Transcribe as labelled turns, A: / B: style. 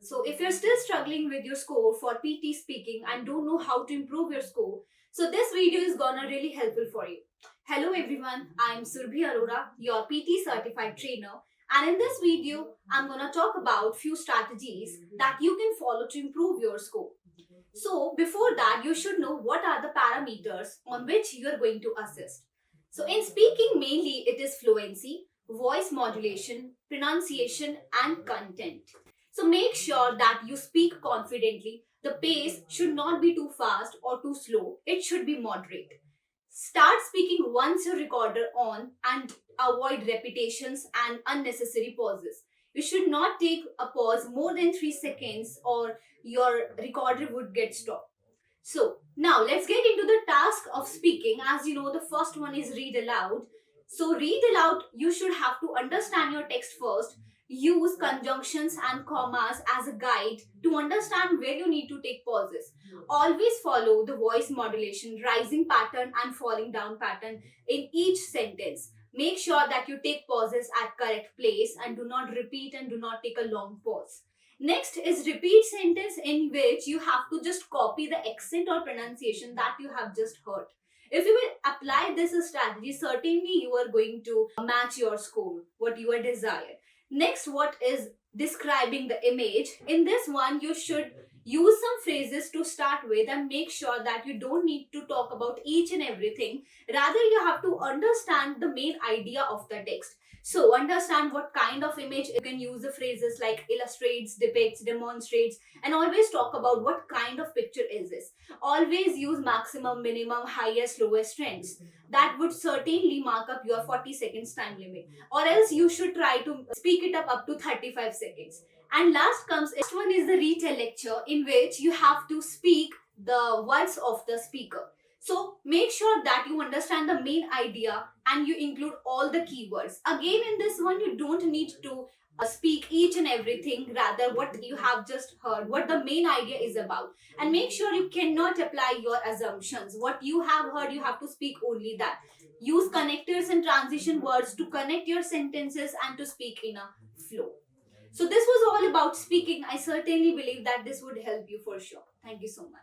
A: So if you're still struggling with your score for PT speaking and don't know how to improve your score, so this video is gonna really helpful for you. Hello everyone, I'm Surbhi Arora, your PT certified trainer, and in this video, I'm gonna talk about few strategies that you can follow to improve your score. So before that, you should know what are the parameters on which you are going to assist. So in speaking, mainly it is fluency, voice modulation, pronunciation, and content. So make sure that you speak confidently. The pace should not be too fast or too slow. It should be moderate. Start speaking once your recorder on and avoid repetitions and unnecessary pauses. You should not take a pause more than 3 seconds or your recorder would get stopped. So now let's get into the task of speaking. As you know, the first one is read aloud. So read aloud, you should have to understand your text first. Use conjunctions and commas as a guide to understand where you need to take pauses. Always follow the voice modulation, rising pattern and falling down pattern in each sentence. Make sure that you take pauses at correct place and do not repeat and do not take a long pause. Next is repeat sentence, in which you have to just copy the accent or pronunciation that you have just heard. If you will apply this strategy, certainly you are going to match your score, what you are desired. Next, what is describing the image? In this one, you should use some phrases to start with and make sure that you don't need to talk about each and everything. Rather, you have to understand the main idea of the text. So understand what kind of image. You can use the phrases like illustrates, depicts, demonstrates, and always talk about what kind of picture is this. Always use maximum, minimum, highest, lowest trends. That would certainly mark up your 40 seconds time limit. Or else you should try to speak it up to 35 seconds. And last one is the retell lecture, in which you have to speak the words of the speaker. So make sure that you understand the main idea and you include all the keywords. Again, in this one, you don't need to speak each and everything, rather what you have just heard, what the main idea is about. And make sure you cannot apply your assumptions. What you have heard, you have to speak only that. Use connectors and transition words to connect your sentences and to speak in a flow. So this was all about speaking. I certainly believe that this would help you for sure. Thank you so much.